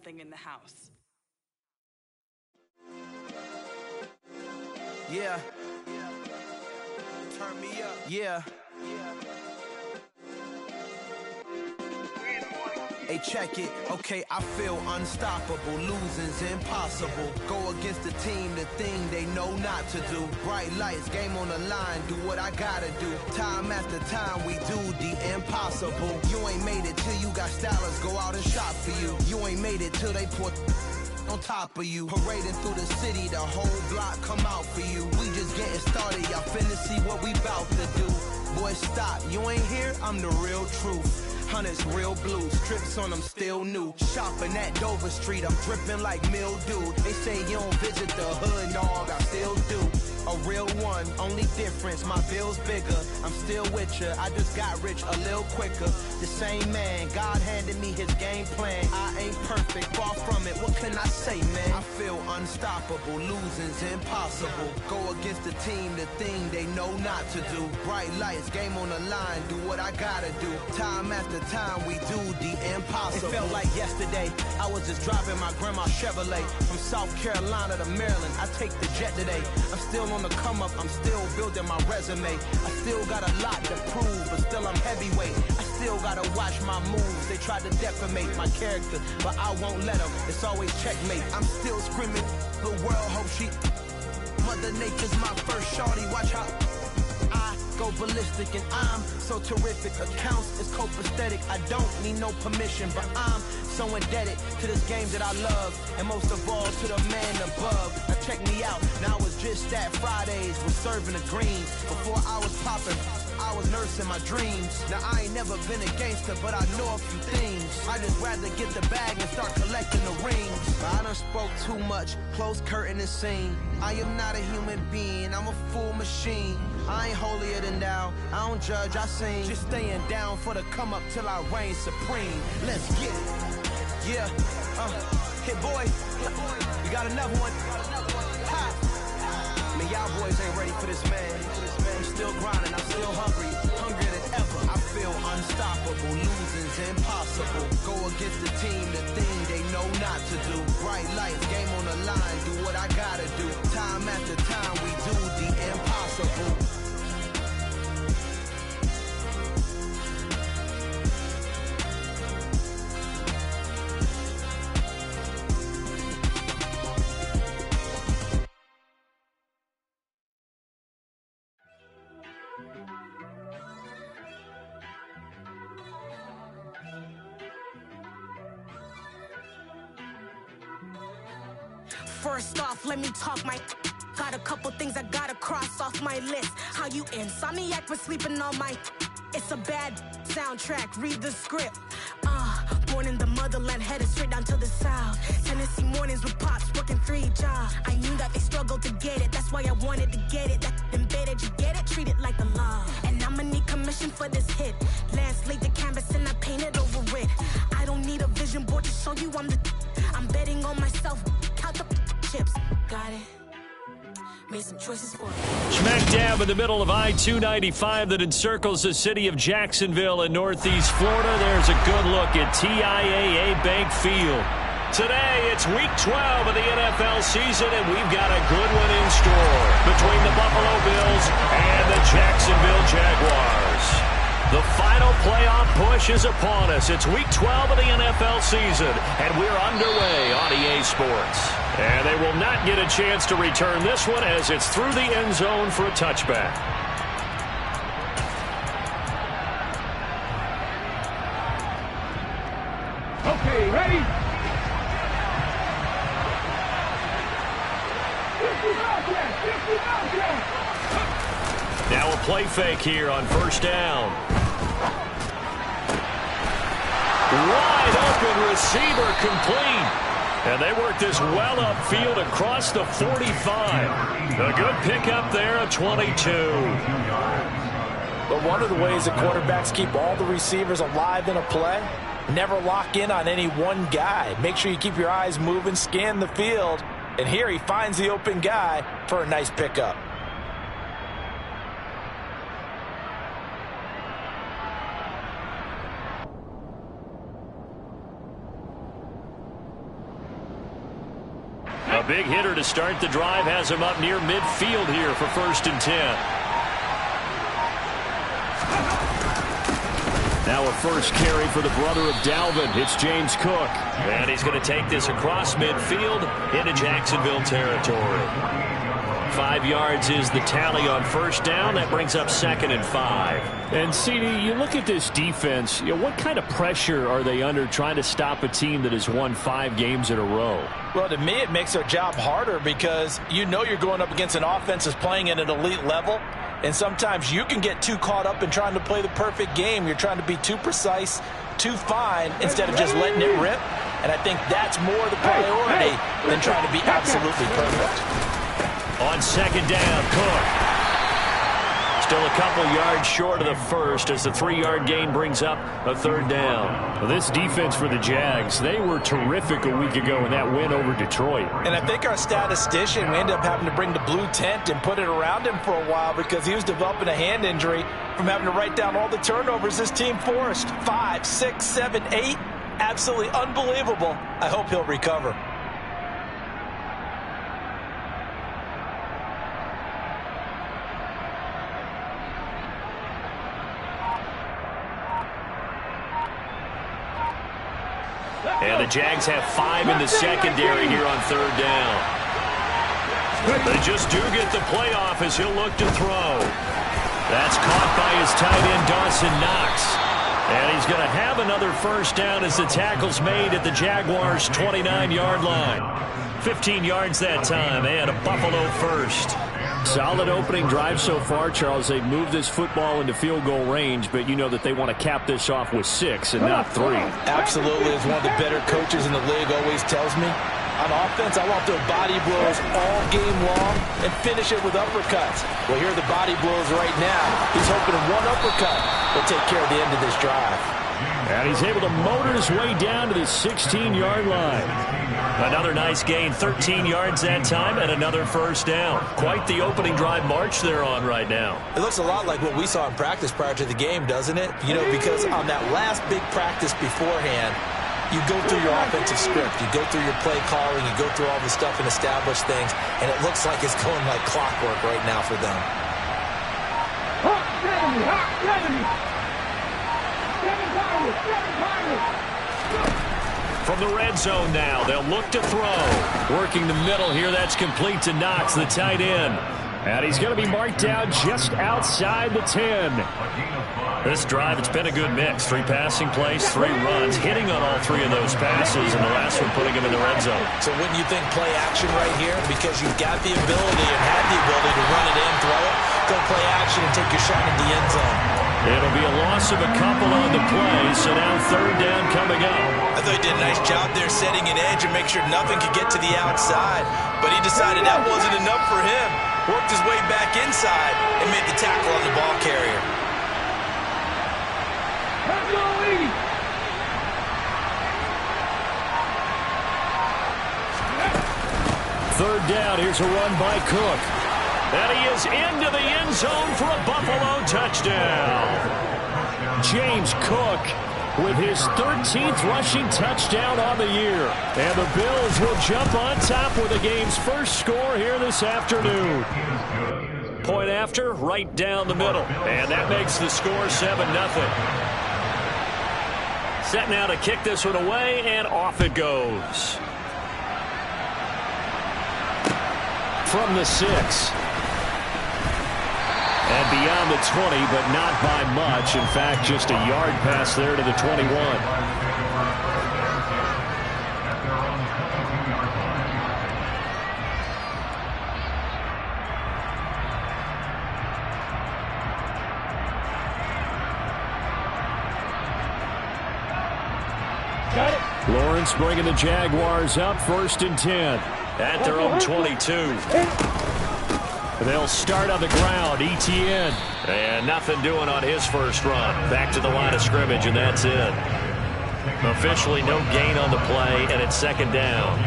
something in the house. Yeah. Turn me up. Yeah. Hey, check it. Okay, I feel unstoppable. Losing's impossible. Go against the team, the thing they know not to do. Bright lights, game on the line, do what I gotta do. Time after time, we do the impossible. You ain't made it till you got stylers go out and shop for you. You ain't made it till they put on top of you. Parading through the city, the whole block come out for you. We just getting started, y'all finna see what we bout to do. Boy, stop, you ain't here, I'm the real truth. Hunters, real blue, strips on them still new. Shopping at Dover Street, I'm dripping like mildew. They say you don't visit the hood, dog, I still do. A real one, only difference, my bill's bigger. I'm still with ya, I just got rich a little quicker. The same man, God handed me his game plan. I ain't perfect, far from it, what can I say, man? I feel unstoppable, losing's impossible. Go against the team, the thing they know not to do. Bright lights, game on the line, do what I gotta do. Time after time, we do the impossible. It felt like yesterday, I was just driving my grandma's Chevrolet. From South Carolina to Maryland, I take the jet today. I'm still on the come up, I'm still building my resume. I still got a lot to prove, but still I'm heavyweight. I still gotta watch my moves. They tried to defamate my character, but I won't let them. It's always checkmate. I'm still screaming, the world hope she. Mother Nature's my first shorty. Watch how I go ballistic, and I'm so terrific. Accounts is copacetic. I don't need no permission, but I'm so indebted to this game that I love, and most of all to the man above. Now check me out, now I was just at Fridays, was serving the greens. Before I was popping, I was nursing my dreams. Now I ain't never been a gangster, but I know a few things. I just rather get the bag and start collecting the rings. I done spoke too much, close curtain and scene. I am not a human being, I'm a full machine. I ain't holier than thou, I don't judge, I sing. Just staying down for the come up till I reign supreme. Let's get it. Yeah, hit boy, we got another one. Ha. Man, y'all boys ain't ready for this, man. I'm still grinding, I'm still hungry, hungrier than ever. I feel unstoppable, losing's impossible. Go against the team, the thing they know not to do. Bright lights, game on the line, do what I gotta do. Time after time, we do the impossible. First off, let me talk my. Got a couple things I gotta cross off my list. How you insomniac for sleeping on my. It's a bad soundtrack, read the script. Born in the motherland, headed straight down to the south. Tennessee mornings with pops, working 3 jobs. I knew that they struggled to get it, that's why I wanted to get it. That embedded, you get it, treat it like the law. And I'ma need commission for this hit. Lance laid the canvas and I painted over it. I don't need a vision board to show you I'm betting on myself, count the chips. Got it. Made some choices for it. Smack dab in the middle of I-295 that encircles the city of Jacksonville in northeast Florida. There's a good look at TIAA Bank Field. Today, it's Week 12 of the NFL season, and we've got a good one in store between the Buffalo Bills and the Jacksonville Jaguars. The final playoff push is upon us. It's Week 12 of the NFL season, and we're underway on EA Sports. And they will not get a chance to return this one as it's through the end zone for a touchback. Okay, ready? Now a play fake here on first down. Wide open receiver complete. And they work this well upfield across the 45. A good pickup there, a 22. But one of the ways that quarterbacks keep all the receivers alive in a play, never lock in on any one guy. Make sure you keep your eyes moving, scan the field. And here he finds the open guy for a nice pickup. A big hitter to start the drive has him up near midfield here for 1st and 10. Now a first carry for the brother of Dalvin. It's James Cook. And he's going to take this across midfield into Jacksonville territory. 5 yards is the tally on 1st down. That brings up 2nd and 5. And, CD, you look at this defense, what kind of pressure are they under trying to stop a team that has won 5 games in a row? Well, to me, it makes their job harder because you know you're going up against an offense that's playing at an elite level. And sometimes you can get too caught up in trying to play the perfect game. You're trying to be too precise, too fine, instead of just letting it rip. And I think that's more the priority than trying to be absolutely perfect. On 2nd down, Cook. Still a couple yards short of the first as the 3-yard gain brings up a 3rd down. Well, this defense for the Jags, they were terrific a week ago in that win over Detroit. And I think our statistician, we ended up having to bring the blue tent and put it around him for a while because he was developing a hand injury from having to write down all the turnovers this team forced. 5, 6, 7, 8. Absolutely unbelievable. I hope he'll recover. And the Jags have 5 in the secondary here on 3rd down. They just do get the playoff as he'll look to throw. That's caught by his tight end, Dawson Knox. And he's going to have another 1st down as the tackle's made at the Jaguars' 29-yard line. 15 yards that time and a Buffalo first. Solid opening drive so far, Charles. They've moved this football into field goal range, but you know that they want to cap this off with 6 and not 3. Absolutely. As one of the better coaches in the league always tells me, on offense, I want their body blows all game long and finish it with uppercuts. Well, here are the body blows right now. He's hoping one uppercut will take care of the end of this drive. And he's able to motor his way down to the 16-yard line. Another nice gain, 13 yards that time, and another 1st down. Quite the opening drive march they're on right now. It looks a lot like what we saw in practice prior to the game, doesn't it? You know, because on that last big practice beforehand, you go through your offensive script, you go through your play calling, you go through all the stuff and establish things, and it looks like it's going like clockwork right now for them. From the red zone now, they'll look to throw. Working the middle here, that's complete to Knox, the tight end. And he's going to be marked down just outside the 10. This drive, it's been a good mix. 3 passing plays, 3 runs, hitting on all 3 of those passes, and the last one putting him in the red zone. So wouldn't you think play action right here? Because you've got the ability and have the ability to run it in, throw it, go play action, and take your shot at the end zone. It'll be a loss of a couple on the play, so now 3rd down coming up. I thought he did a nice job there setting an edge and make sure nothing could get to the outside. But he decided that wasn't enough for him. Worked his way back inside and made the tackle on the ball carrier. Third down, here's a run by Cook. And he is into the end zone for a Buffalo touchdown. James Cook with his 13th rushing touchdown on the year. And the Bills will jump on top with the game's first score here this afternoon. Point after, right down the middle. And that makes the score 7-0. Set now to kick this one away, and off it goes. From the 6. And beyond the 20, but not by much. In fact, just a yard pass there to the 21. Lawrence bringing the Jaguars up, 1st and 10. At their own 22. They'll start on the ground, ETN. And nothing doing on his first run. Back to the line of scrimmage, and that's it. Officially no gain on the play, and it's 2nd down.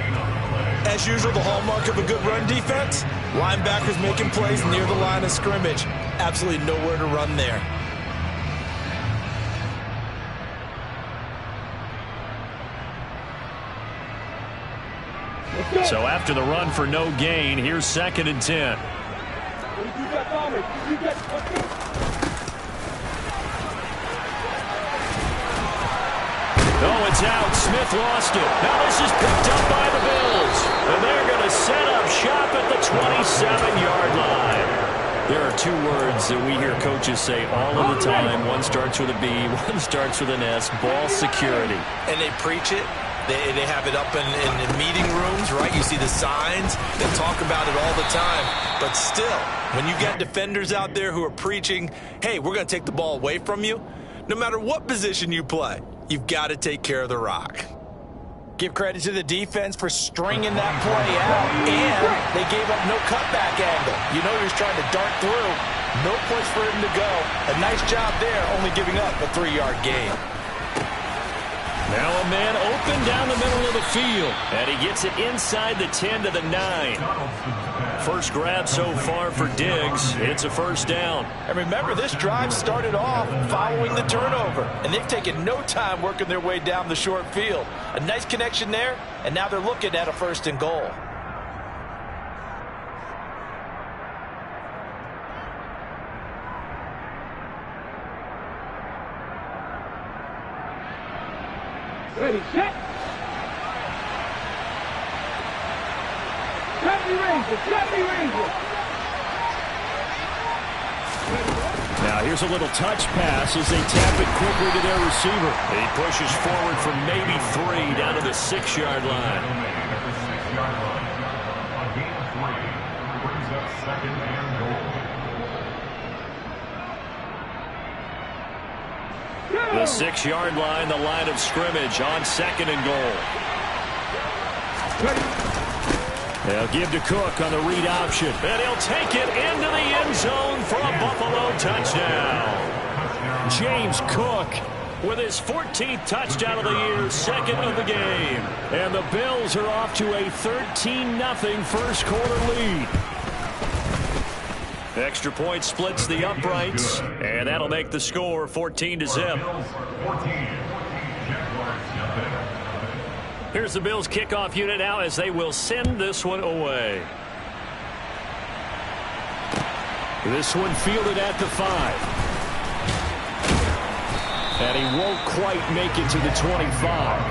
As usual, the hallmark of a good run defense, linebackers making plays near the line of scrimmage. Absolutely nowhere to run there. So after the run for no gain, here's 2nd and 10. Oh, it's out. Smith lost it. Now this is picked up by the Bills. And they're going to set up shop at the 27-yard line. There are 2 words that we hear coaches say all of the time. One starts with a B, one starts with an S. Ball security. And they preach it. They have it up in meeting rooms, right? You see the signs. They talk about it all the time. But still, when you got defenders out there who are preaching, hey, we're going to take the ball away from you, no matter what position you play, you've got to take care of the rock. Give credit to the defense for stringing that play out, and they gave up no cutback angle. You know he was trying to dart through. No place for him to go. A nice job there, only giving up a 3-yard gain. Now a man open down the middle of the field, and he gets it inside the 10 to the 9. First grab so far for Diggs. It's a first down. And remember, this drive started off following the turnover, and they've taken no time working their way down the short field. A nice connection there, and now they're looking at a 1st and goal. Ready, set. Cut me, Ranger. Now here's a little touch pass as they tap it quickly to their receiver. He pushes forward from maybe 3 down to the 6-yard line. The 6-yard line, the line of scrimmage on 2nd and goal. They'll give to Cook on the read option. And he'll take it into the end zone for a Buffalo touchdown. James Cook with his 14th touchdown of the year, 2nd of the game. And the Bills are off to a 13-0 first quarter lead. Extra point splits the uprights, and that'll make the score 14-0. Here's the Bills kickoff unit now as they will send this one away. This one fielded at the 5. And he won't quite make it to the 25.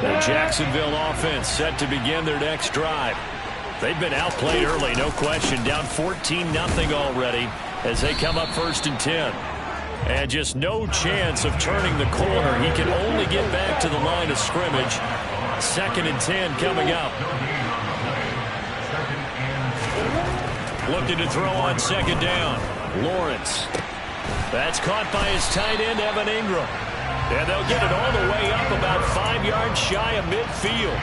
The Jacksonville offense set to begin their next drive. They've been outplayed early, no question. Down 14-0 already as they come up 1st and 10. And just no chance of turning the corner. He can only get back to the line of scrimmage. 2nd and 10 coming up. Looking to throw on 2nd down. Lawrence. That's caught by his tight end, Evan Ingram. And they'll get it all the way up about 5 yards shy of midfield.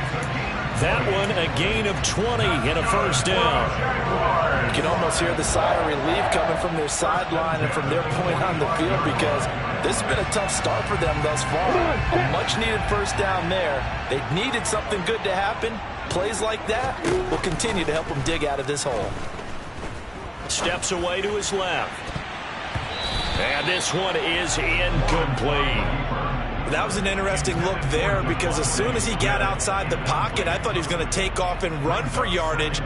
That one a gain of 20 and a first down. You can almost hear the sigh of relief coming from their sideline and from their point on the field because this has been a tough start for them thus far. A much-needed first down there. They needed something good to happen. Plays like that will continue to help them dig out of this hole. Steps away to his left. And this one is incomplete. That was an interesting look there because as soon as he got outside the pocket, I thought he was going to take off and run for yardage.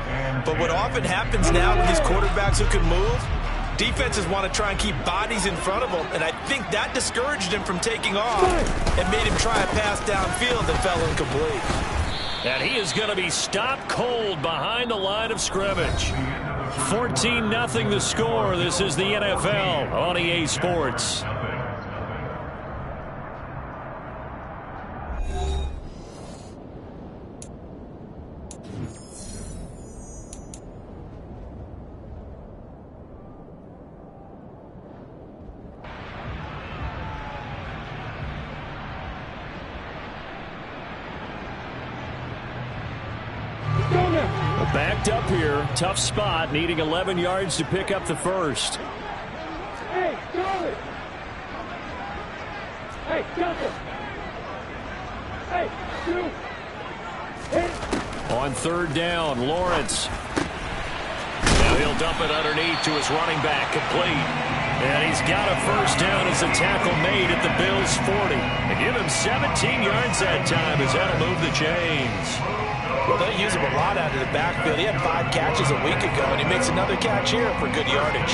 But what often happens now with these quarterbacks who can move, defenses want to try and keep bodies in front of them. And I think that discouraged him from taking off and made him try a pass downfield that fell incomplete. And he is going to be stopped cold behind the line of scrimmage. 14-0 the score. This is the NFL on EA Sports. Backed up here, tough spot, needing 11 yards to pick up the first. Hey, Charlie! Hey, Johnson! Hey, you! On 3rd down, Lawrence. Now he'll dump it underneath to his running back, complete. And he's got a first down as the tackle made at the Bills' 40. They give him 17 yards that time as that'll move the chains. Well, they use him a lot out of the backfield. He had 5 catches a week ago, and he makes another catch here for good yardage.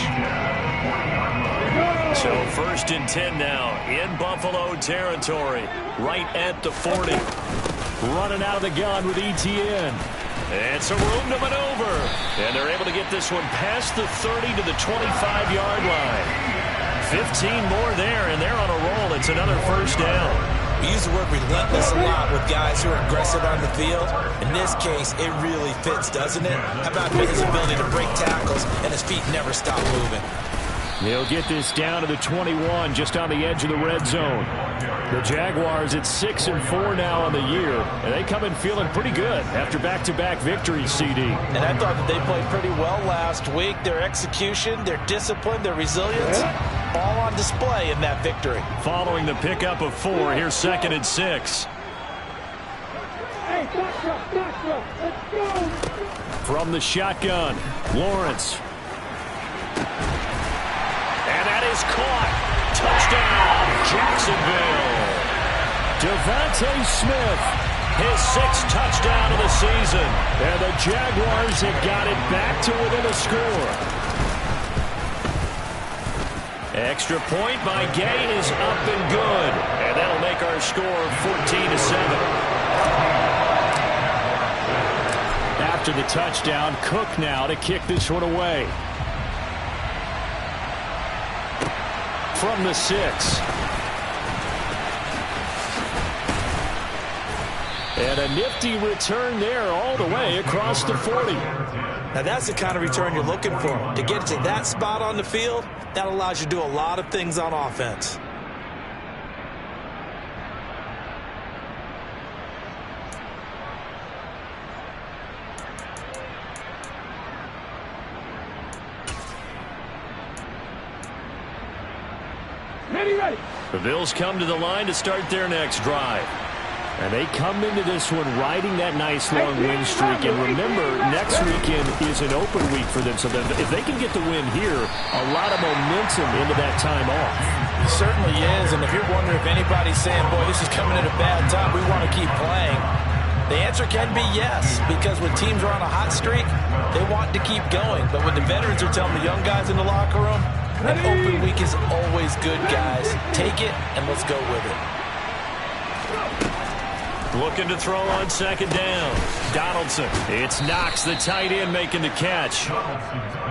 So 1st and 10 now in Buffalo territory, right at the 40. Running out of the gun with ETN. And some room to maneuver. And they're able to get this one past the 30 to the 25-yard line. 15 more there, and they're on a roll. It's another first down. We use the word relentless a lot with guys who are aggressive on the field. In this case, it really fits, doesn't it? How about his ability to break tackles and his feet never stop moving? They'll get this down to the 21, just on the edge of the red zone. The Jaguars at 6-4 now on the year, and they come in feeling pretty good after back-to-back victories, CD. And I thought that they played pretty well last week. Their execution, their discipline, their resilience, all on display in that victory. Following the pickup of 4, here's 2nd and 6. Hey, doctor, let's go. From the shotgun, Lawrence. And that is caught. Touchdown, Jacksonville. Devontae Smith, His 6th touchdown of the season. and the Jaguars have got it back to within a score. Extra point by Gay is up and good. And that'll make our score 14-7. After the touchdown, Cook now to kick this one away. From the 6. And a nifty return there all the way across the 40. Now that's the kind of return you're looking for. To get to that spot on the field, that allows you to do a lot of things on offense. Ready. The Bills come to the line to start their next drive. And they come into this one riding that nice long win streak. And remember, next weekend is an open week for them. So if they can get the win here, a lot of momentum into that time off. It certainly is. And if you're wondering if anybody's saying, boy, this is coming at a bad time, we want to keep playing, the answer can be yes. Because when teams are on a hot streak, they want to keep going. But when the veterans are telling the young guys in the locker room, an open week is always good, guys. Take it, and let's go with it. Looking to throw on 2nd down. Donaldson. It's Knox, the tight end, making the catch.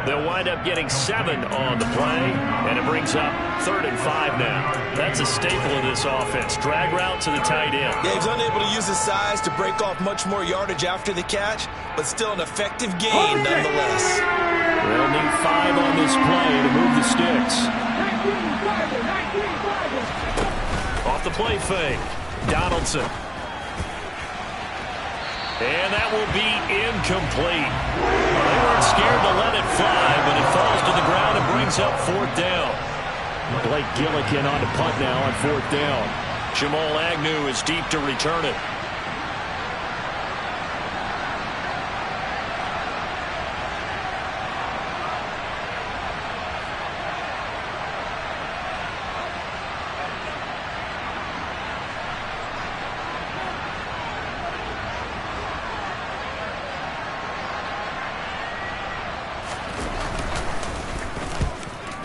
They'll wind up getting 7 on the play, and it brings up 3rd and 5 now. That's a staple of this offense. Drag route to the tight end. Yeah, he's unable to use his size to break off much more yardage after the catch, but still an effective gain nonetheless. They'll need 5 on this play to move the sticks. 19-5. Off the play fake. Donaldson. And that will be incomplete. They weren't scared to let it fly, but it falls to the ground and brings up 4th down. Blake Gillikin on to punt now on 4th down. Jamal Agnew is deep to return it.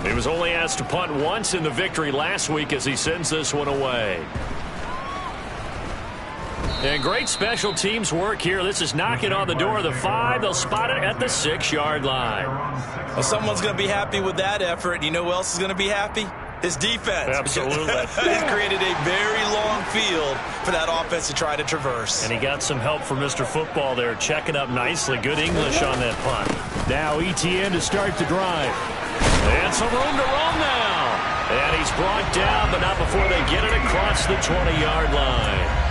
He was only asked to punt once in the victory last week as he sends this one away. And great special teams work here. This is knocking on the door of the 5. They'll spot it at the 6-yard line. Well, someone's going to be happy with that effort. You know who else is going to be happy? His defense. Absolutely. He's created a very long field for that offense to try to traverse. And he got some help from Mr. Football there, checking up nicely. Good English on that punt. Now ETN to start the drive. And some room to roam now. And he's brought down, but not before they get it across the 20-yard line.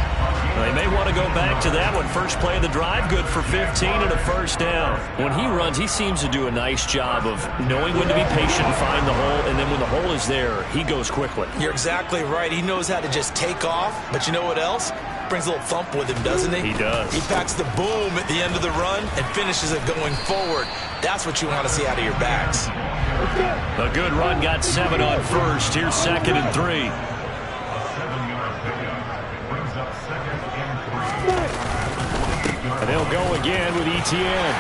They may want to go back to that one. First play of the drive, good for 15 and a first down. When he runs, he seems to do a nice job of knowing when to be patient and find the hole, and then when the hole is there, he goes quickly. You're exactly right. He knows how to just take off, but you know what else? Brings a little thump with him, doesn't he? He does. He packs the boom at the end of the run and finishes it going forward. That's what you want to see out of your backs. A good run got 7 on first. Here's 2nd and 3. And they'll go again with Etienne.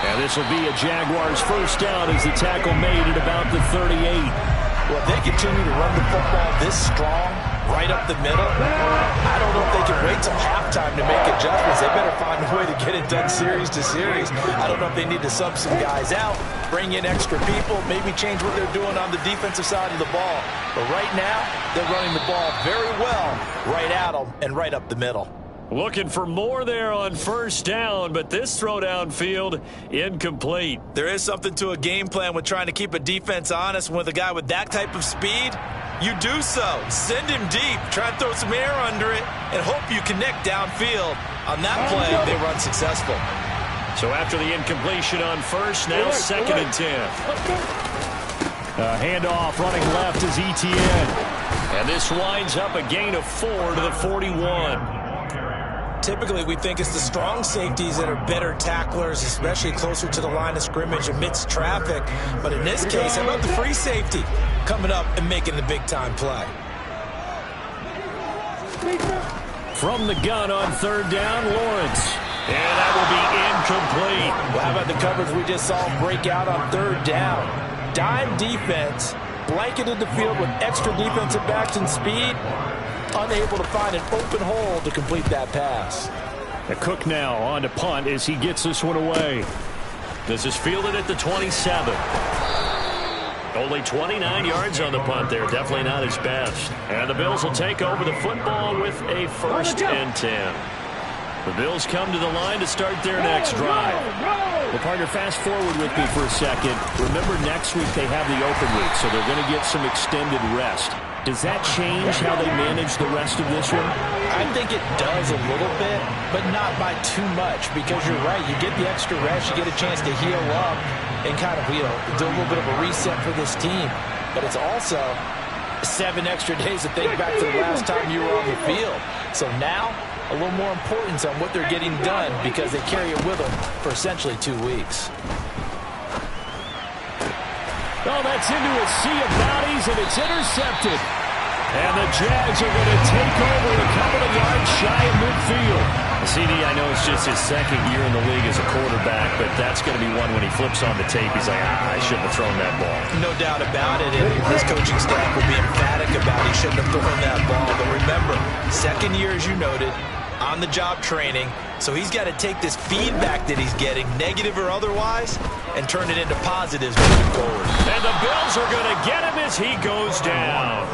And this will be a Jaguars first down as the tackle made at about the 38. Well, if they continue to run the football this strong, right up the middle, I don't know if they can wait till halftime to make adjustments. They better find a way to get it done series to series. I don't know if they need to sub some guys out, bring in extra people, maybe change what they're doing on the defensive side of the ball. But right now, they're running the ball very well right at them and right up the middle. Looking for more there on first down, but this throw downfield incomplete. There is something to a game plan with trying to keep a defense honest. With a guy with that type of speed, you do so. Send him deep, try and throw some air under it, and hope you connect downfield. On that play, they run successful. So after the incompletion on first, now 2nd and 10. Handoff running left is Etienne. And this winds up a gain of 4 to the 41. Typically, we think it's the strong safeties that are better tacklers, especially closer to the line of scrimmage amidst traffic. But in this case, how about the free safety coming up and making the big-time play? From the gun on 3rd down, Lawrence. And that will be incomplete. Well, how about the coverage we just saw break out on 3rd down? Dime defense, blanketed the field with extra defensive backs and speed, unable to find an open hole to complete that pass. A Cook now on to punt as he gets this one away. This is fielded at the 27. Only 29 yards on the punt there. Definitely not his best. And the Bills will take over the football with a 1st and 10. The Bills come to the line to start their next drive. Well, partner, fast forward with me for a second. Remember, next week they have the open week, so they're going to get some extended rest. Does that change how they manage the rest of this one? I think it does a little bit, but not by too much, because you're right. You get the extra rest, you get a chance to heal up and kind of, do a little bit of a reset for this team. But it's also 7 extra days to think back to the last time you were on the field. So now, a little more importance on what they're getting done because they carry it with them for essentially 2 weeks. Oh, that's into a sea of bodies, and it's intercepted. And the Jags are going to take over a couple of yards shy of midfield. CD, I know it's just his 2nd year in the league as a quarterback, but that's going to be one when he flips on the tape. He's like, I shouldn't have thrown that ball. No doubt about it, and his coaching staff will be emphatic about he shouldn't have thrown that ball. But remember, 2nd year, as you noted, on-the-job training, so he's got to take this feedback that he's getting, negative or otherwise, and turn it into positives moving forward. And the Bills are going to get him as he goes down.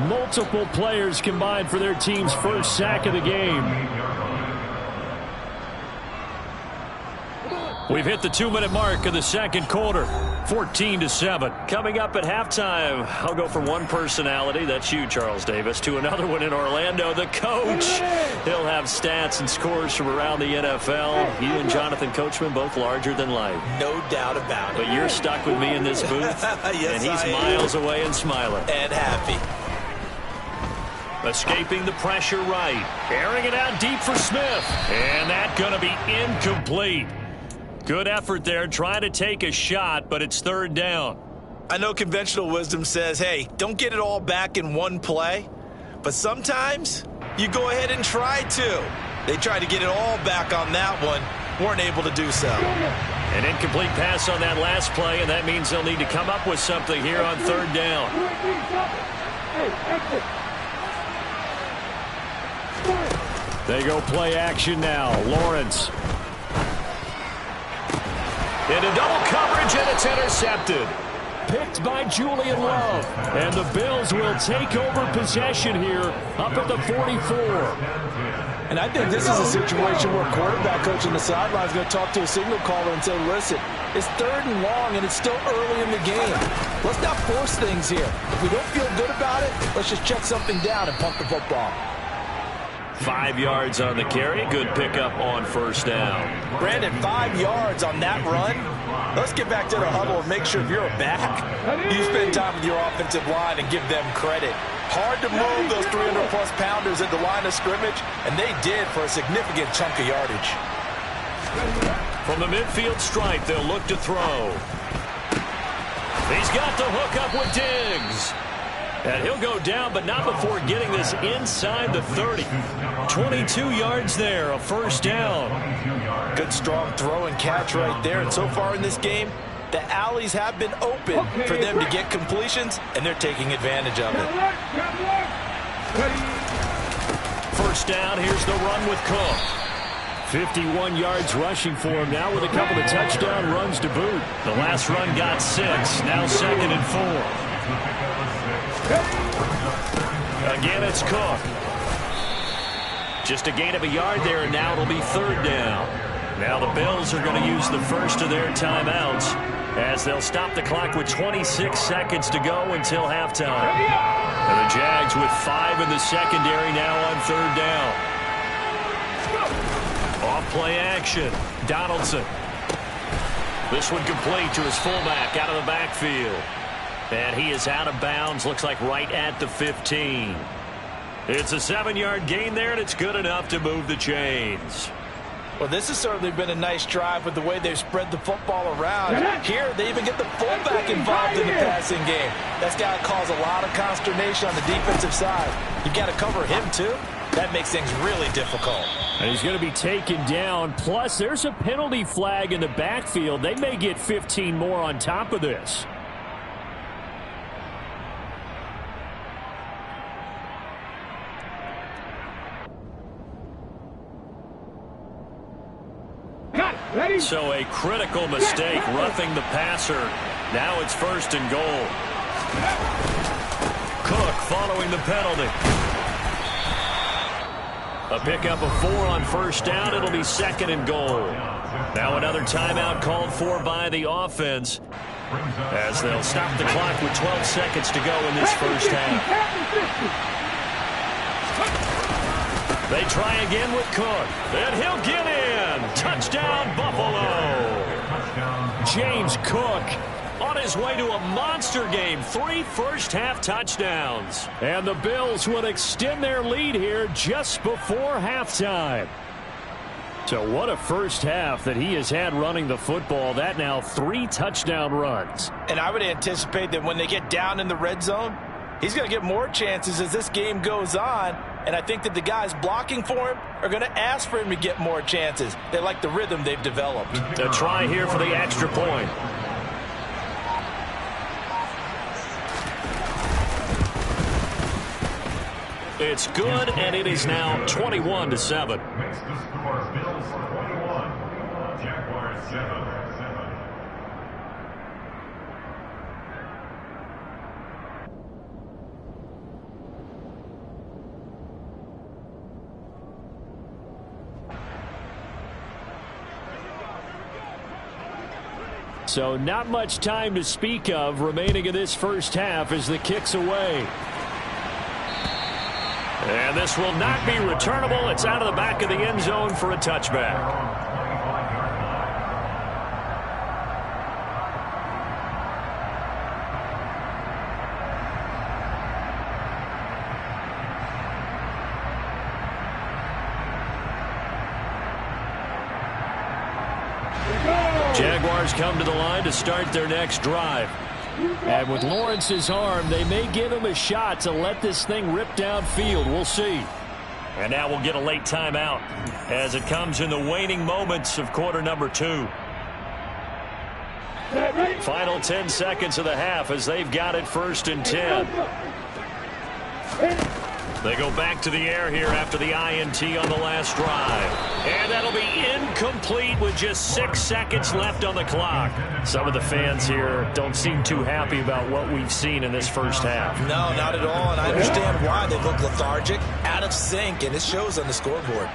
Multiple players combined for their team's first sack of the game. We've hit the 2-minute mark of the 2nd quarter. 14-7. Coming up at halftime, I'll go from one personality, that's you, Charles Davis, to another one in Orlando, the coach. He'll have stats and scores from around the NFL. You and Jonathan Coachman, both larger than life. No doubt about it. But you're stuck with me in this booth, yes, and he's miles away and smiling. And happy. Escaping the pressure right. Airing it out deep for Smith. And that's going to be incomplete. Good effort there, trying to take a shot, but it's 3rd down. I know conventional wisdom says, hey, don't get it all back in one play. But sometimes you go ahead and try to. They tried to get it all back on that one. Weren't able to do so. An incomplete pass on that last play, and that means they'll need to come up with something here on 3rd down. They go play action now. Lawrence. Into double coverage, and it's intercepted. Picked by Julian Love. And the Bills will take over possession here up at the 44. And I think this is a situation where quarterback coach on the sideline is going to talk to a signal caller and say, listen, it's 3rd and long, and it's still early in the game. Let's not force things here. If we don't feel good about it, let's just check something down and punt the football. 5 yards on the carry. Good pickup on 1st down. Brandon, 5 yards on that run. Let's get back to the huddle and make sure if you're a back, you spend time with your offensive line and give them credit. Hard to move those 300-plus pounders at the line of scrimmage, and they did for a significant chunk of yardage. From the midfield stripe, they'll look to throw. He's got the hook up with Diggs. And he'll go down, but not before getting this inside the 30. 22 yards there, a first down. Good, strong throw and catch right there. And so far in this game, the alleys have been open for them to get completions, and they're taking advantage of it. First down, here's the run with Cook. 51 yards rushing for him now with a couple of touchdown runs to boot. The last run got 6, now 2nd and 4. Again, it's Cook. Just a gain of a yard there, and now it'll be 3rd down. Now the Bills are going to use the first of their timeouts as they'll stop the clock with 26 seconds to go until halftime. And the Jags with 5 in the secondary now on 3rd down. Off-play action. Donaldson. This one complete to his fullback out of the backfield. And he is out of bounds, looks like right at the 15. It's a 7-yard gain there, and it's good enough to move the chains. Well, this has certainly been a nice drive with the way they've spread the football around. Here, they even get the fullback involved in the passing game. That's got to cause a lot of consternation on the defensive side. You've got to cover him, too. That makes things really difficult. And he's going to be taken down. Plus, there's a penalty flag in the backfield. They may get 15 more on top of this. So a critical mistake, roughing the passer. Now it's 1st and goal. Cook following the penalty. A pickup of 4 on 1st down. It'll be 2nd and goal. Now another timeout called for by the offense as they'll stop the clock with 12 seconds to go in this first half. They try again with Cook, and he'll get in. Touchdown, Buffalo. James Cook on his way to a monster game. 3 first-half touchdowns. And the Bills will extend their lead here just before halftime. So what a first half that he has had running the football. That now 3 touchdown runs. And I would anticipate that when they get down in the red zone, he's going to get more chances as this game goes on. And I think that the guys blocking for him are going to ask for him to get more chances. They like the rhythm they've developed. A try here for the extra point. It's good, and it is now 21-7. Makes the score Bills 21, Jaguars 7. So not much time to speak of remaining in this first half as the kick's away. And this will not be returnable. It's out of the back of the end zone for a touchback. Jaguars come to the line to start their next drive. And with Lawrence's arm, they may give him a shot to let this thing rip downfield. We'll see. And now we'll get a late timeout as it comes in the waning moments of quarter number 2. Final 10 seconds of the half as they've got it 1st and 10. They go back to the air here after the INT on the last drive. And that'll be incomplete with just 6 seconds left on the clock. Some of the fans here don't seem too happy about what we've seen in this first half. No, not at all, and I understand why. They look lethargic, out of sync, and it shows on the scoreboard.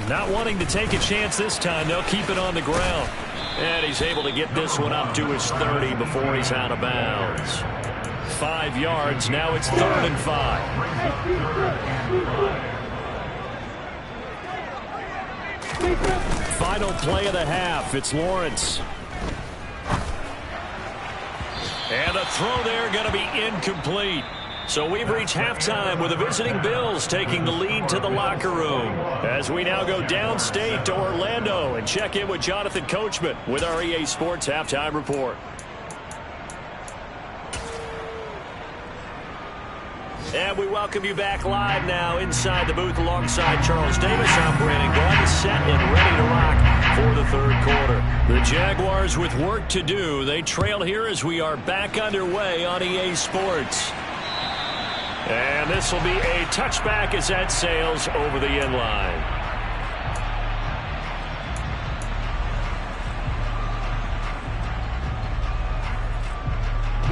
Not wanting to take a chance this time, they'll keep it on the ground. And he's able to get this one up to his 30 before he's out of bounds. 5 yards. Now it's 3rd and 5. Final play of the half. It's Lawrence. And the throw there going to be incomplete. So we've reached halftime with the visiting Bills taking the lead to the locker room. As we now go downstate to Orlando and check in with Jonathan Coachman with our EA Sports Halftime Report. And we welcome you back live now inside the booth alongside Charles Davis. I'm Brandon Gordon, set and ready to rock for the third quarter. The Jaguars with work to do. They trail here as we are back underway on EA Sports. And this will be a touchback as that sails over the end line.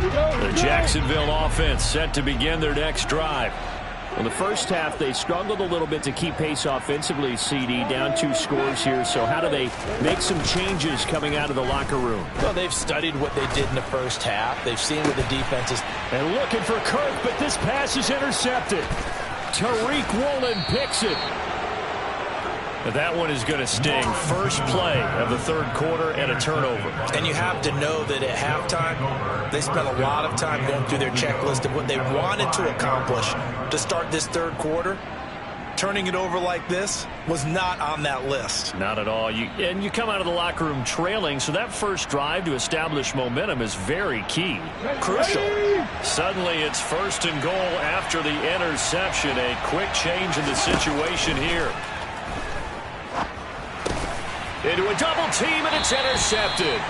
The Jacksonville offense set to begin their next drive. Well, the first half, they struggled a little bit to keep pace offensively, CD, down 2 scores here. So how do they make some changes coming out of the locker room? Well, they've studied what they did in the first half. They've seen what the defense is. And looking for Kirk, but this pass is intercepted. Tariq Woolen picks it. That one is going to sting. First play of the third quarter and a turnover. And you have to know that at halftime, they spent a lot of time going through their checklist of what they wanted to accomplish to start this third quarter. Turning it over like this was not on that list. Not at all. And you come out of the locker room trailing, so that first drive to establish momentum is very key. Crucial. Suddenly it's first and goal after the interception. A quick change in the situation here. Into a double team, and it's intercepted.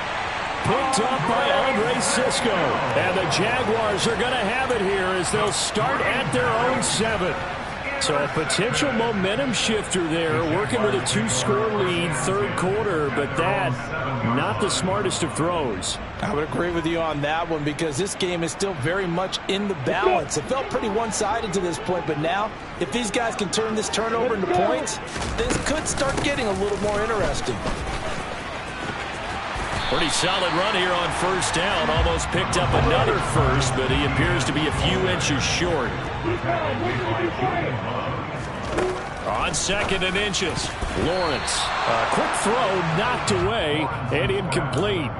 Picked up by Andre Cisco. And the Jaguars are going to have it here as they'll start at their own 7. So a potential momentum shifter there, working with a 2-score lead, third quarter, but that, not the smartest of throws. I would agree with you on that one because this game is still very much in the balance. It felt pretty one-sided to this point, but now, if these guys can turn this turnover into points, this could start getting a little more interesting. Pretty solid run here on first down. Almost picked up another first, but he appears to be a few inches short. On second and inches, Lawrence. A quick throw knocked away and incomplete.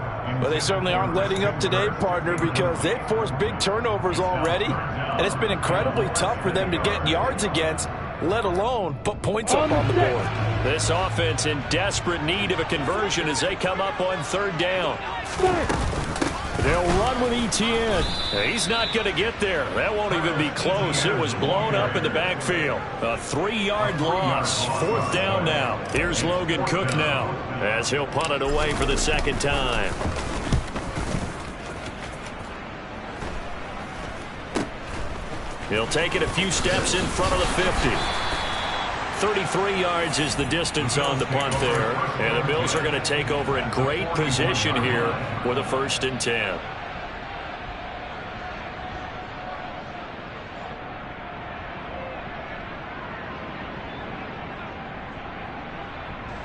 Well, they certainly aren't letting up today, partner, because they've forced big turnovers already, and it's been incredibly tough for them to get yards against, let alone put points up on the board. This offense in desperate need of a conversion as they come up on third down. They'll run with Etienne. He's not going to get there. That won't even be close. It was blown up in the backfield. A 3-yard loss. Fourth down now. Here's Logan Cook now as he'll punt it away for the second time. He'll take it a few steps in front of the 50. 33 yards is the distance on the punt there. And the Bills are going to take over in great position here with a 1st and 10.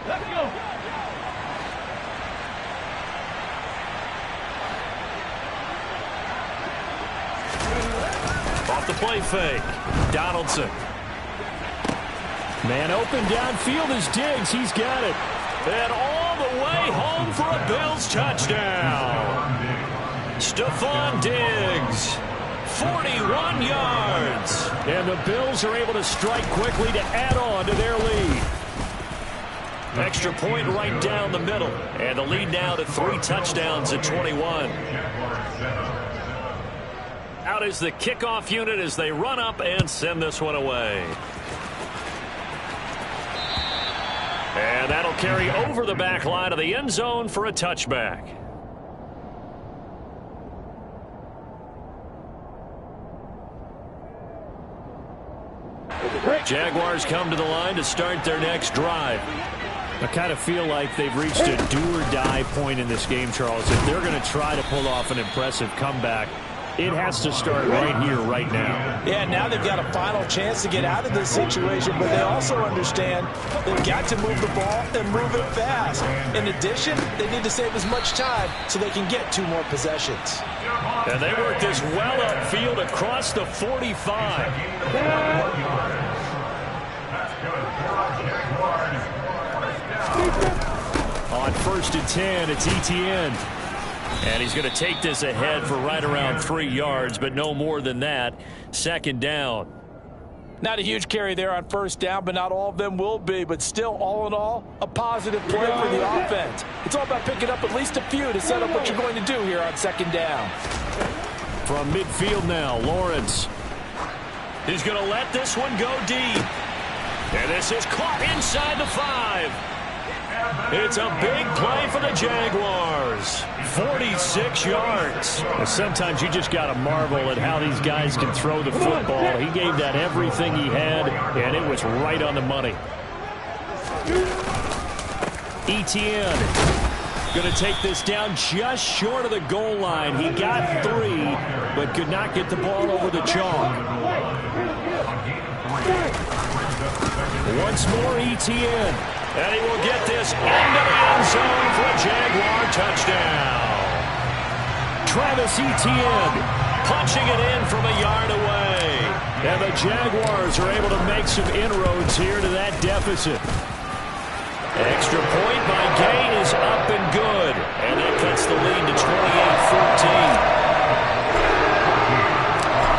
Let's go. Off the play fake. Donaldson. Man open downfield is Diggs. He's got it. And all the way home for a Bills touchdown. Stephon Diggs. 41 yards. And the Bills are able to strike quickly to add on to their lead. Extra point right down the middle. And the lead now to 3 touchdowns at 21. Out is the kickoff unit as they run up and send this one away. And that'll carry over the back line of the end zone for a touchback. Jaguars come to the line to start their next drive. I kind of feel like they've reached a do-or-die point in this game, Charles. If they're going to try to pull off an impressive comeback, it has to start right here, right now. Yeah, now they've got a final chance to get out of this situation, but they also understand they've got to move the ball and move it fast. In addition, they need to save as much time so they can get 2 more possessions. And they work this well upfield across the 45. On 1st and 10, it's Etienne. And he's going to take this ahead for right around 3 yards, but no more than that. Second down. Not a huge carry there on first down, but not all of them will be. But still, all in all, a positive play for the offense. It's all about picking up at least a few to set up what you're going to do here on second down. From midfield now, Lawrence. He's going to let this one go deep. And this is caught inside the 5. It's a big play for the Jaguars. 46 yards. Sometimes you just got to marvel at how these guys can throw the football. He gave that everything he had, and it was right on the money. Etienne going to take this down just short of the goal line. He got 3, but could not get the ball over the chalk. Once more, Etienne. And he will get this into the end zone for a Jaguar touchdown. Travis Etienne punching it in from a yard away. And the Jaguars are able to make some inroads here to that deficit. Extra point by Gay is up and good. And that cuts the lead to 28-14.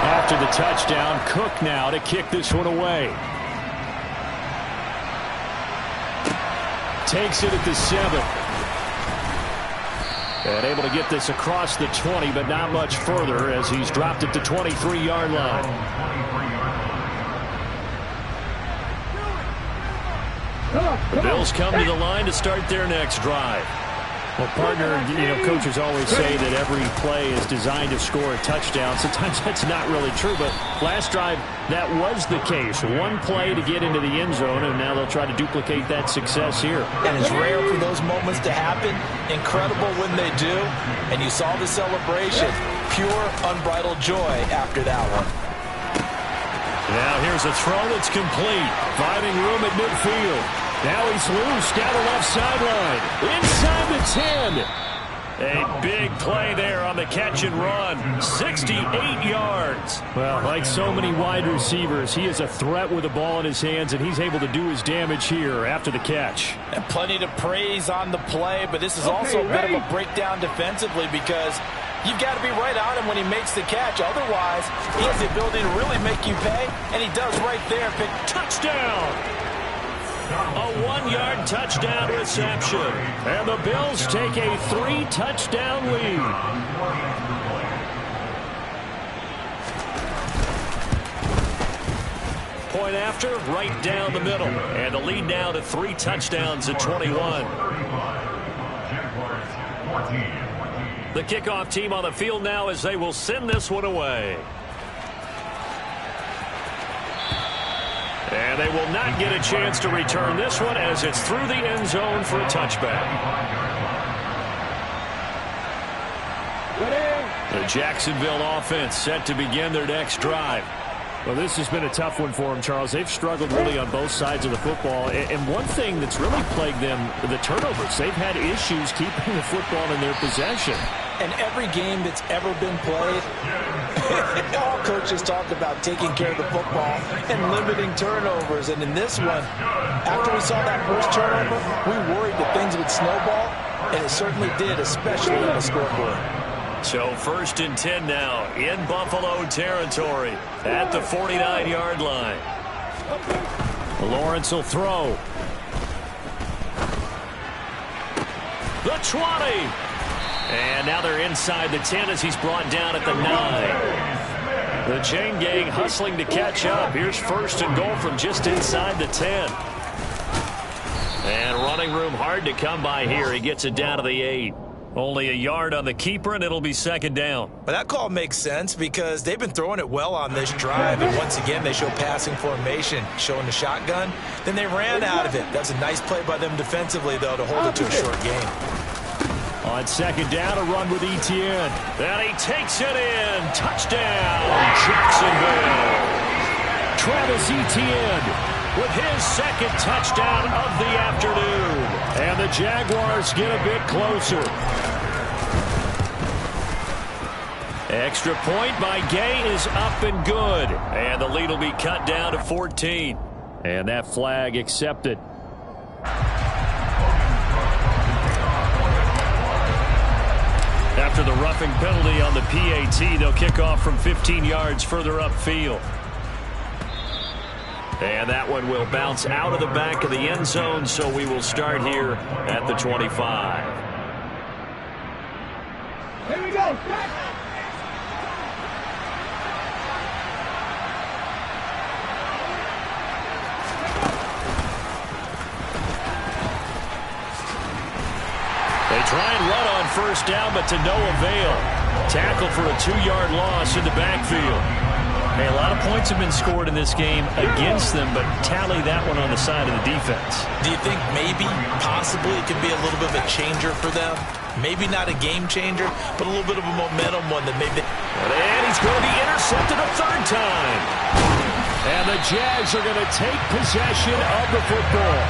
After the touchdown, Cook now to kick this one away. Takes it at the 7. And able to get this across the 20, but not much further as he's dropped at the 23-yard line. The Bills come to the line to start their next drive. Well, partner, coaches always say that every play is designed to score a touchdown. Sometimes that's not really true, but last drive, that was the case. One play to get into the end zone, and now they'll try to duplicate that success here. And it's rare for those moments to happen. Incredible when they do. And you saw the celebration. Pure, unbridled joy after that one. Now here's a throw that's complete. Finding room at midfield. Now he's loose down the left sideline. Inside the 10. A big play there on the catch and run. 68 yards. Well, like so many wide receivers, he is a threat with the ball in his hands, and he's able to do his damage here after the catch. And plenty to praise on the play, but this is also a bit of a breakdown defensively because you've got to be right on him when he makes the catch. Otherwise, he has the ability to really make you pay, and he does right there. Big touchdown. A 1-yard touchdown reception. And the Bills take a 3-touchdown lead. Point after, right down the middle. And the lead now to 3 touchdowns at 21. The kickoff team on the field now as they will send this one away. And they will not get a chance to return this one as it's through the end zone for a touchback. The Jacksonville offense set to begin their next drive. Well, this has been a tough one for them, Charles. They've struggled really on both sides of the football. And one thing that's really plagued them, the turnovers. They've had issues keeping the football in their possession. And every game that's ever been played, all coaches talk about taking care of the football and limiting turnovers. And in this one, after we saw that first turnover, we worried that things would snowball, and it certainly did, especially on the scoreboard. So 1st and 10 now in Buffalo territory at the 49-yard line. Lawrence will throw. The 20. And now they're inside the 10 as he's brought down at the 9. The chain gang hustling to catch up. Here's 1st and goal from just inside the 10. And running room hard to come by here. He gets it down to the 8. Only a yard on the keeper, and it'll be 2nd down. But that call makes sense because they've been throwing it well on this drive. And once again, they show passing formation, showing the shotgun. Then they ran out of it. That's a nice play by them defensively, though, to hold it to a short game. On 2nd down, a run with Etienne. And he takes it in. Touchdown, Jacksonville. Travis Etienne with his 2nd touchdown of the afternoon. And the Jaguars get a bit closer. Extra point by Gay is up and good. And the lead will be cut down to 14. And that flag accepted. the roughing penalty on the PAT. They'll kick off from 15 yards further upfield. And that one will bounce out of the back of the end zone, so we will start here at the 25. Here we go. They try and run on first down, but to no avail. Tackle for a 2-yard loss in the backfield. Hey, a lot of points have been scored in this game against them, but tally that one on the side of the defense. Do you think maybe, possibly, it could be a little bit of a changer for them? Maybe not a game changer, but a little bit of a momentum one that maybe... And he's going to be intercepted a third time. And the Jags are going to take possession of the football.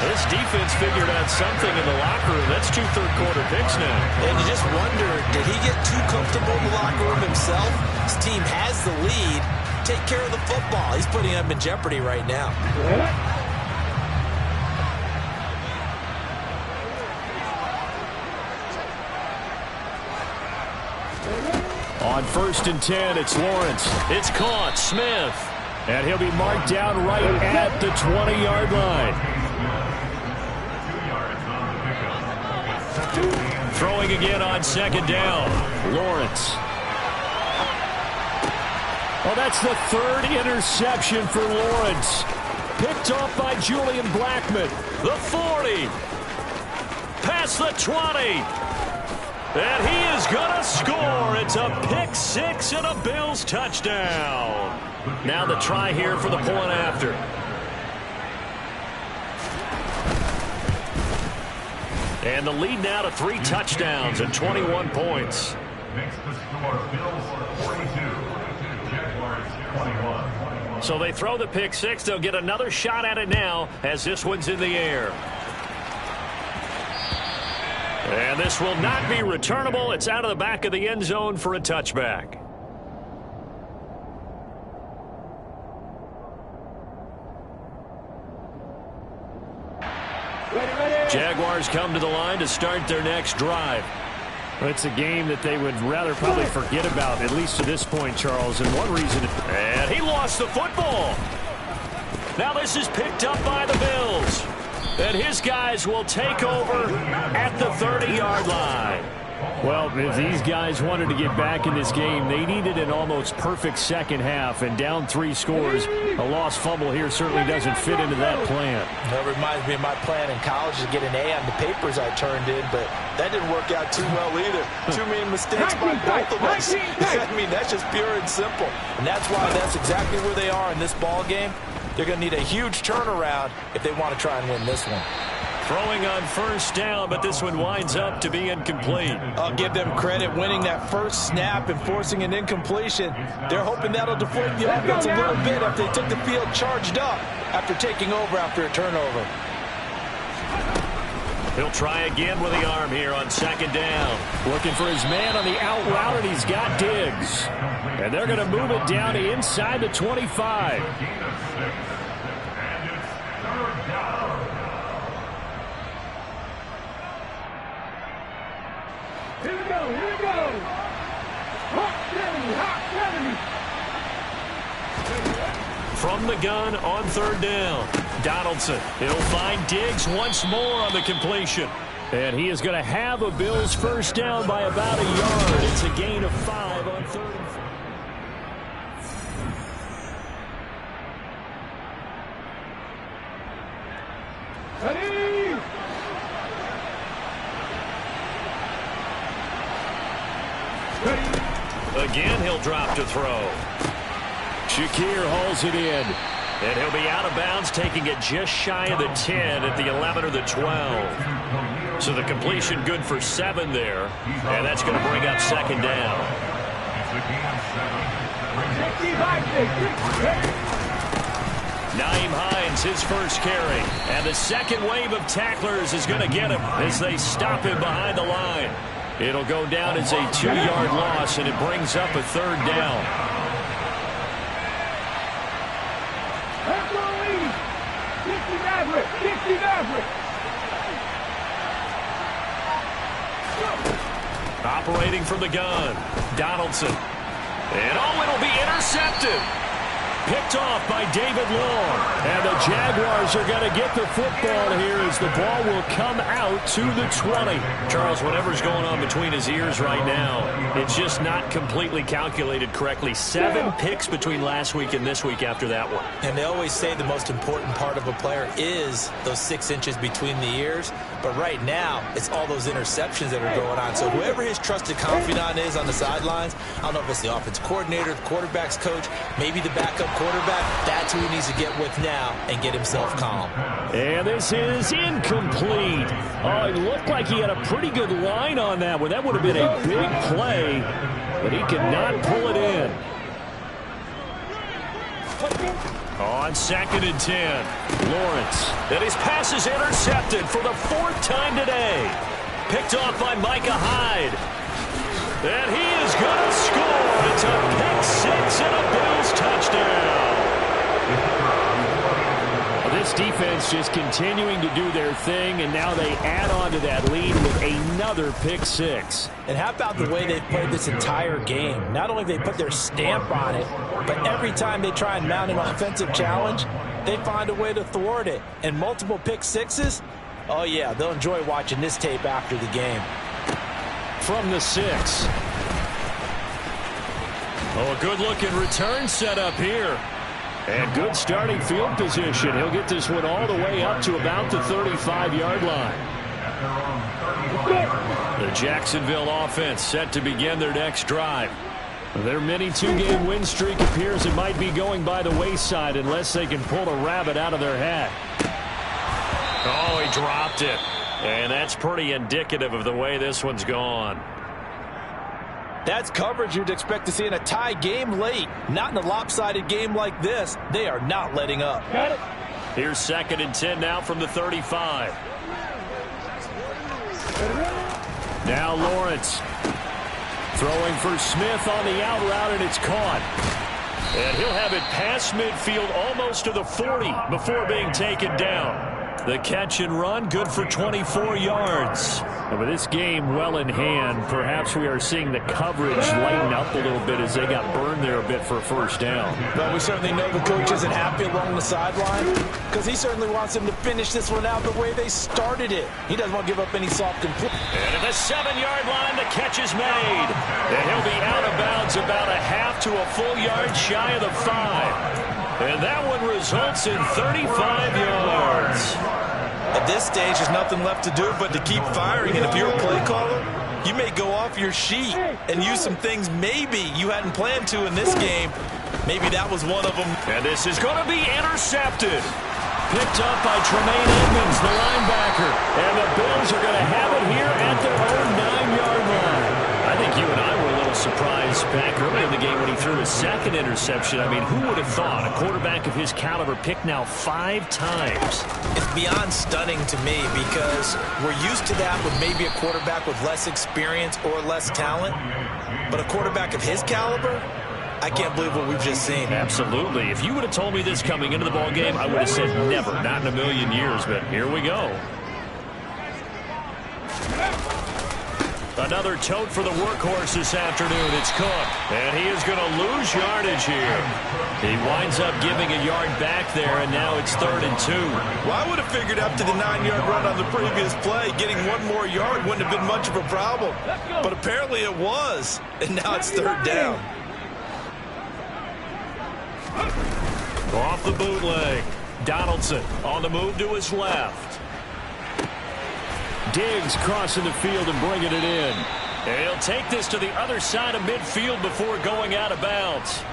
This defense figured out something in the locker room. That's 2 third-quarter picks now. And you just wonder, did he get too comfortable in the locker room himself? His team has the lead. Take care of the football. He's putting them in jeopardy right now. On 1st and 10, it's Lawrence. It's caught. Smith. And he'll be marked down right at the 20-yard line. Throwing again on 2nd down. Lawrence. Oh, that's the 3rd interception for Lawrence. Picked off by Julian Blackmon. The 40. Past the 20. And he is going to score. It's a pick 6 and a Bills touchdown. Now the try here for the point after. And the lead now to 3 touchdowns and 21 points. Makes the score Bills 42, Jaguars 21. So they throw the pick 6. They'll get another shot at it now as this one's in the air. And this will not be returnable. It's out of the back of the end zone for a touchback. Jaguars come to the line to start their next drive. Well, it's a game that they would rather probably forget about, at least to this point, Charles. And one reason... And he lost the football. Now this is picked up by the Bills. And his guys will take over at the 30-yard line. Well, if these guys wanted to get back in this game, they needed an almost perfect second half, and down 3 scores. A lost fumble here certainly doesn't fit into that plan. That reminds me of my plan in college to get an A on the papers I turned in, but that didn't work out too well either. Too many mistakes by both of us. I mean, that's just pure and simple. And that's why that's exactly where they are in this ball game. They're going to need a huge turnaround if they want to try and win this one. Throwing on first down, but this one winds up to be incomplete. I'll give them credit winning that first snap and forcing an incompletion. They're hoping that'll deflate the offense a little bit after they took the field charged up after taking over after a turnover. He'll try again with the arm here on 2nd down. Looking for his man on the out route, and he's got Diggs. And they're going to move it down to inside the 25. Here we go, here we go. Hot 70. From the gun on 3rd down. Donaldson. He'll find Diggs once more on the completion. And he is going to have a Bills first down by about a yard. It's a gain of 5 on 3rd and 4. Ready? Again, he'll drop to throw. Shakir hauls it in. And he'll be out of bounds, taking it just shy of the 10 at the 11 or the 12. So the completion good for 7 there. And that's going to bring up 2nd down. Nyheim Hines, his first carry. And the second wave of tacklers is going to get him as they stop him behind the line. It'll go down as a 2-yard loss, and it brings up a 3rd down. Operating from the gun, Donaldson. And it'll be intercepted. Picked off by David Long. And the Jaguars are going to get the football here as the ball will come out to the 20. Charles, whatever's going on between his ears right now, it's just not completely calculated correctly. 7 picks between last week and this week after that one. And they always say the most important part of a player is those 6 inches between the ears. But right now, it's all those interceptions that are going on. So whoever his trusted confidant is on the sidelines, I don't know if it's the offense coordinator, the quarterback's coach, maybe the backup quarterback, that's who he needs to get with now and get himself calm. And this is incomplete. Oh, it looked like he had a pretty good line on that one. That would have been a big play, but he could not pull it in. On 2nd and 10, Lawrence. And his pass is intercepted for the 4th time today. Picked off by Micah Hyde. And he is going to score. It's a pick 6 and a Bills touchdown. This defense just continuing to do their thing, and now they add on to that lead with another pick 6. And how about the way they've played this entire game? Not only have they put their stamp on it, but every time they try and mount an offensive challenge, they find a way to thwart it. And multiple pick 6s, oh yeah, they'll enjoy watching this tape after the game. From the 6. Oh, a good-looking return set up here. And good starting field position. He'll get this one all the way up to about the 35-yard line. The Jacksonville offense set to begin their next drive. Their mini 2-game win streak appears it might be going by the wayside unless they can pull a rabbit out of their hat. Oh, he dropped it. And that's pretty indicative of the way this one's gone. That's coverage you'd expect to see in a tie game late. Not in a lopsided game like this. They are not letting up. Here's 2nd and 10 now from the 35. Now Lawrence throwing for Smith on the out route, and it's caught. And he'll have it past midfield almost to the 40 before being taken down. The catch and run, good for 24 yards. And with this game well in hand, perhaps we are seeing the coverage lighten up a little bit as they got burned there a bit for a 1st down. But we certainly know the coach isn't happy along the sideline because he certainly wants them to finish this one out the way they started it. He doesn't want to give up any soft complete. And at the 7-yard line, the catch is made. And he'll be out of bounds about a half to a full yard shy of the 5. And that one results in 35 yards. At this stage, there's nothing left to do but to keep firing. And if you're a play caller, you may go off your sheet and use some things maybe you hadn't planned to in this game. Maybe that was one of them. And this is going to be intercepted. Picked up by Tremaine Edmonds, the linebacker. And the Bills are going to have it here at their own 9-yard line. I think you and I were a little surprised back early in the game when he threw his 2nd interception. I mean, who would have thought a quarterback of his caliber picked now 5 times? It's beyond stunning to me because we're used to that with maybe a quarterback with less experience or less talent. But a quarterback of his caliber, I can't believe what we've just seen. Absolutely. If you would have told me this coming into the ball game, I would have said never, not in a million years. But here we go. Another tote for the workhorse this afternoon. It's Cook. And he is going to lose yardage here. He winds up giving a yard back there, and now it's 3rd and 2. Well, I would have figured up to the 9-yard run on the previous play. Getting one more yard wouldn't have been much of a problem. But apparently it was. And now it's 3rd down. Off the bootleg. Donaldson on the move to his left. Diggs crossing the field and bringing it in. And he'll take this to the other side of midfield before going out of bounds.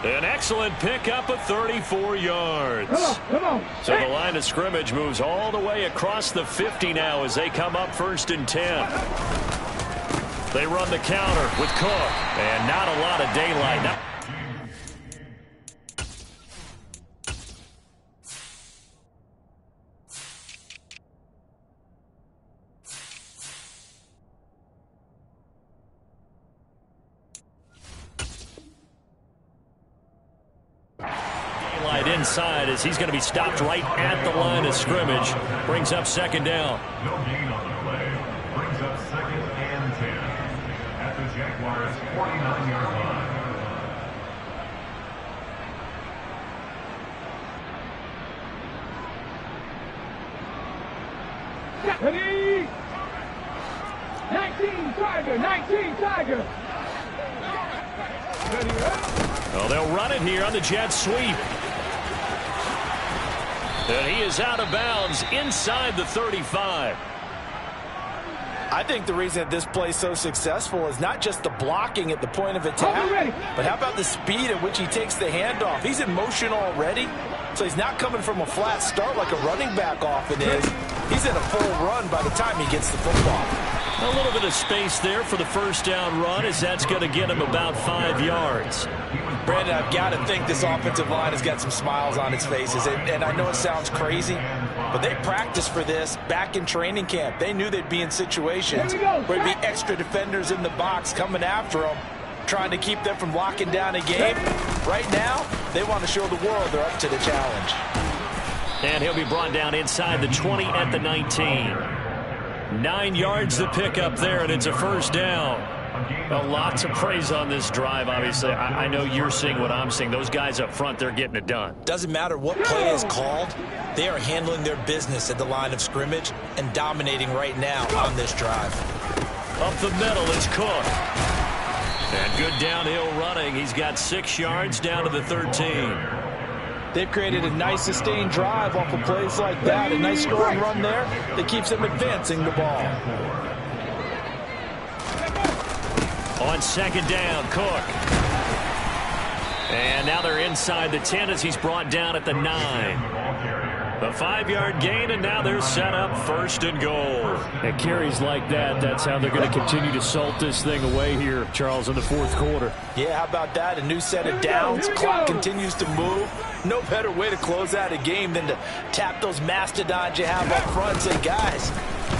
An excellent pickup of 34 yards. Come on. So the line of scrimmage moves all the way across the 50 now as they come up 1st and 10. They run the counter with Cook. And not a lot of daylight. Inside as he's going to be stopped right at the line of scrimmage. Brings up 2nd down. No gain on the play. Brings up 2nd and 10. at the Jaguars' 49-yard line. Ready? 19 Tiger, 19 Tiger. Well, they'll run it here on the jet sweep. And he is out of bounds inside the 35. I think the reason that this play is so successful is not just the blocking at the point of attack, but how about the speed at which he takes the handoff? He's in motion already, so he's not coming from a flat start like a running back often is. He's in a full run by the time he gets the football. A little bit of space there for the first down run, as that's going to get him about 5 yards. Brandon, I've got to think this offensive line has got some smiles on its faces. And I know it sounds crazy, but they practiced for this back in training camp. They knew they'd be in situations where there'd be extra defenders in the box coming after them, trying to keep them from locking down a game. Right now, they want to show the world they're up to the challenge. And he'll be brought down inside the 20 at the 19. 9 yards to pick up there, and it's a first down. Well, lots of praise on this drive, obviously. I know you're seeing what I'm seeing. Those guys up front, they're getting it done. Doesn't matter what play is called. They are handling their business at the line of scrimmage and dominating right now on this drive. Up the middle is Cook. And good downhill running. He's got 6 yards down to the 13. They've created a nice sustained drive off of plays like that. A nice scoring run there that keeps them advancing the ball. On second down, Cook. And now they're inside the 10 as he's brought down at the 9. A 5-yard gain, and now they're set up first and goal. At carries like that, that's how they're going to continue to salt this thing away here, Charles, in the fourth quarter. Yeah, how about that? A new set of downs. Clock continues to move. No better way to close out a game than to tap those mastodons you have up front and say, guys,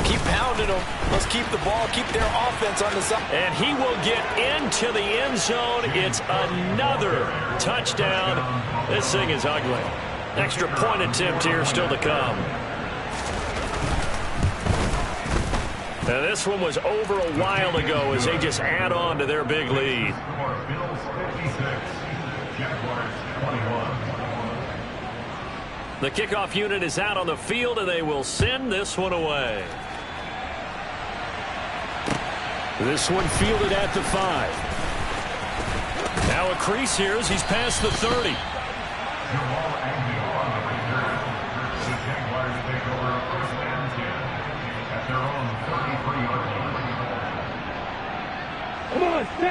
keep pounding them. Let's keep the ball, keep their offense on the side. And he will get into the end zone. It's another touchdown. This thing is ugly. Extra point attempt here still to come. Now this one was over a while ago as they just add on to their big lead. The kickoff unit is out on the field, and they will send this one away. This one fielded at the 5. Now a crease here as he's past the 30.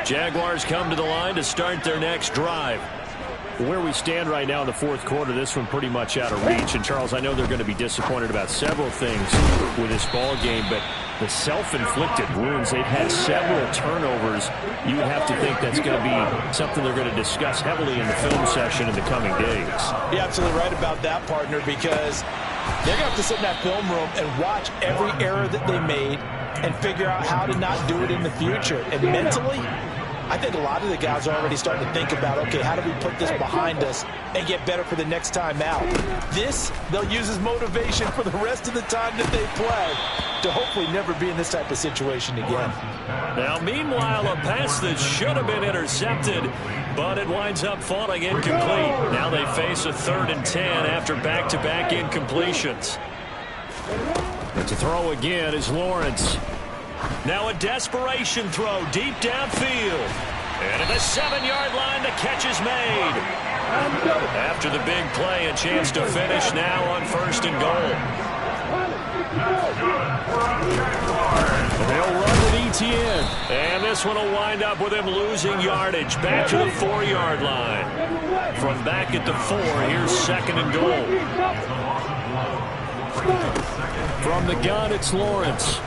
Jaguars come to the line to start their next drive. Where we stand right now in the fourth quarter, this one pretty much out of reach. And, Charles, I know they're going to be disappointed about several things with this ball game, but the self-inflicted wounds, they've had several turnovers. You would have to think that's going to be something they're going to discuss heavily in the film session in the coming days. You're absolutely right about that, partner, because they're going to have to sit in that film room and watch every error that they made and figure out how to not do it in the future. And mentally, I think a lot of the guys are already starting to think about, okay, how do we put this behind us and get better for the next time out? This, they'll use as motivation for the rest of the time that they play to hopefully never be in this type of situation again. Now, meanwhile, a pass that should have been intercepted, but it winds up falling incomplete. Now they face a 3rd and 10 after back-to-back incompletions. And to throw again is Lawrence. Now a desperation throw deep downfield. And at the 7-yard line, the catch is made. After the big play, a chance to finish now on 1st and goal. They'll run with Etienne. And this one will wind up with him losing yardage. Back to the 4-yard line. From back at the 4, here's 2nd and goal. From the gun, it's Lawrence.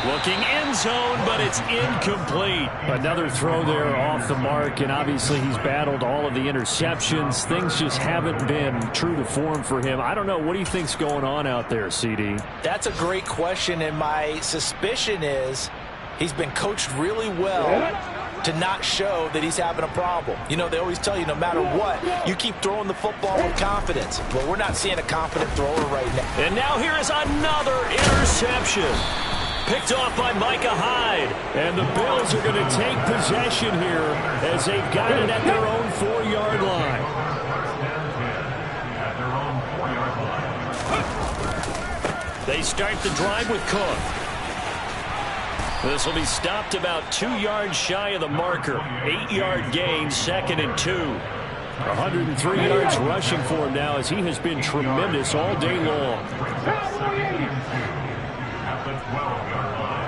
Looking end zone, but it's incomplete. Another throw there off the mark, and obviously he's battled all of the interceptions. Things just haven't been true to form for him. I don't know. What do you think's going on out there, CD? That's a great question, and my suspicion is he's been coached really well to not show that he's having a problem. You know, they always tell you no matter what, you keep throwing the football with confidence. Well, we're not seeing a confident thrower right now. And now here is another interception. Picked off by Micah Hyde. And the Bills are going to take possession here as they've got it at their own 4-yard line. They start the drive with Cook. This will be stopped about 2 yards shy of the marker. 8-yard gain, 2nd and 2. 103 yards rushing for him now as he has been tremendous all day long. At the 12-yard line.